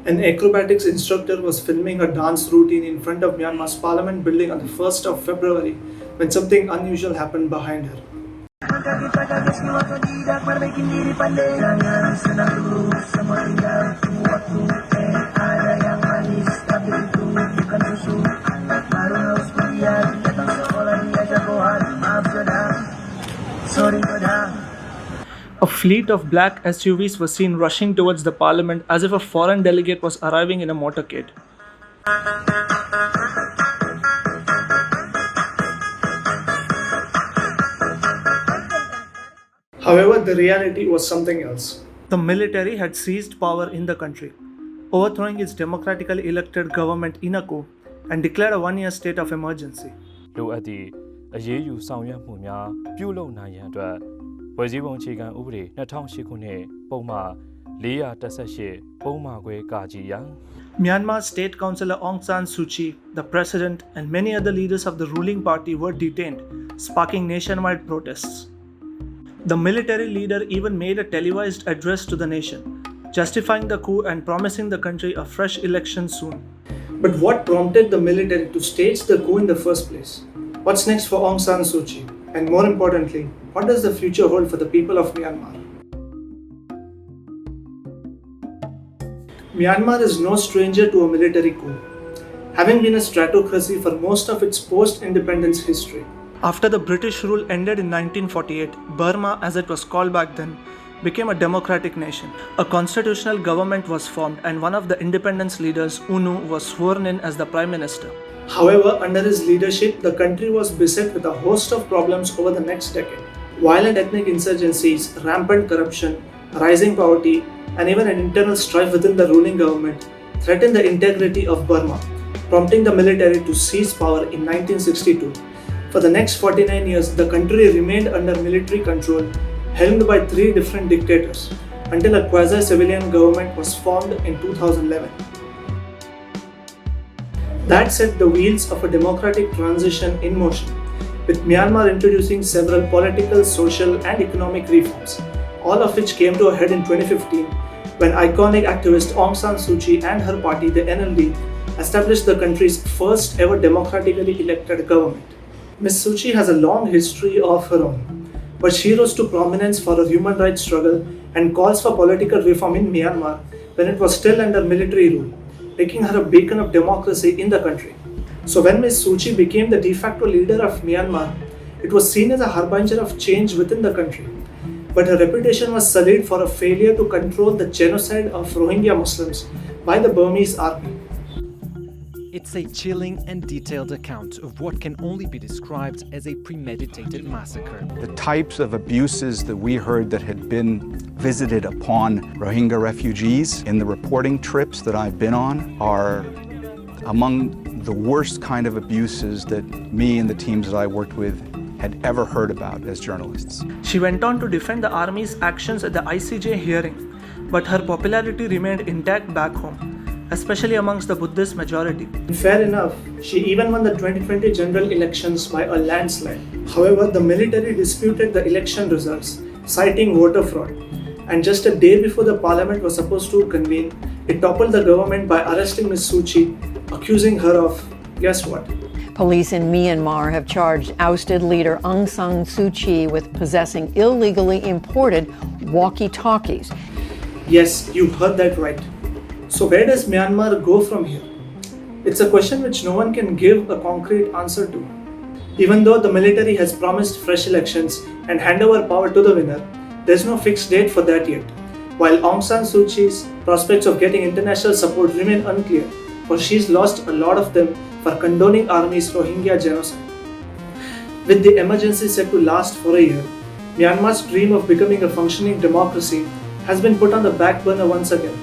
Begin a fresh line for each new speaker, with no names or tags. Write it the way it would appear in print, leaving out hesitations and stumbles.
An acrobatics instructor was filming her dance routine in front of Myanmar's parliament building on the 1st of February when something unusual happened behind her. A fleet of black SUVs was seen rushing towards the parliament as if a foreign delegate was arriving in a motorcade. However, the reality was something else. The military had seized power in the country, overthrowing its democratically elected government in a coup and declared a one-year state of emergency.
လိုအပ်သည့်အရေးယူဆောင်ရွက်မှုများပြုလုပ်နိုင်ရန်အတွက်ဖွဲ့စည်းပုံအခြေခံဥပဒေ2008ခုနှစ်ပုံမှန်418ပုံမှန်ခွဲကာကြီးရန်
Myanmar State Councillor Aung San Suu Kyi, the president, and many other leaders of the ruling party were detained, sparking nationwide protests. The military leader even made a televised address to the nation, justifying the coup and promising the country a fresh election soon. But what prompted the military to stage the coup in the first place? What's next for Aung San Suu Kyi? And more importantly, what does the future hold for the people of Myanmar? Myanmar is no stranger to a military coup, having been a stratocracy for most of its post-independence history. After the British rule ended in 1948, Burma, as it was called back then, became a democratic nation. A constitutional government was formed and one of the independence leaders, UNU, was sworn in as the Prime Minister. However, under his leadership, the country was beset with a host of problems over the next decade. Violent ethnic insurgencies, rampant corruption, rising poverty, and even an internal strife within the ruling government threatened the integrity of Burma, prompting the military to seize power in 1962. For the next 49 years, the country remained under military control, helmed by three different dictators, until a quasi-civilian government was formed in 2011. That set the wheels of a democratic transition in motion, with Myanmar introducing several political, social, and economic reforms, all of which came to a head in 2015 when iconic activist Aung San Suu Kyi and her party, the NLD, established the country's first ever democratically elected government. Ms. Suu Kyi has a long history of her own, but she rose to prominence for her human rights struggle and calls for political reform in Myanmar when it was still under military rule, making her a beacon of democracy in the country. So when Ms. Suu Kyi became the de facto leader of Myanmar, it was seen as a harbinger of change within the country. But her reputation was sullied for a failure to control the genocide of Rohingya Muslims by the Burmese army.
It's a chilling and detailed account of what can only be described as a premeditated massacre.
The types of abuses that we heard that had been visited upon Rohingya refugees in the reporting trips that I've been on are among the worst kind of abuses that me and the teams that I worked with had ever heard about as journalists.
She went on to defend the army's actions at the ICJ hearing, but her popularity remained intact back home, especially amongst the Buddhist majority. Fair enough, she even won the 2020 general elections by a landslide. However, the military disputed the election results, citing voter fraud. And just a day before the parliament was supposed to convene, it toppled the government by arresting Ms. Suu Kyi, accusing her of, guess what?
Police in Myanmar have charged ousted leader Aung San Suu Kyi with possessing illegally imported walkie-talkies.
Yes, you heard that right. So where does Myanmar go from here? It's a question which no one can give a concrete answer to. Even though the military has promised fresh elections and hand over power to the winner, there's no fixed date for that yet. While Aung San Suu Kyi's prospects of getting international support remain unclear, for she's lost a lot of them for condoning army's Rohingya genocide. With the emergency set to last for a year, Myanmar's dream of becoming a functioning democracy has been put on the back burner once again.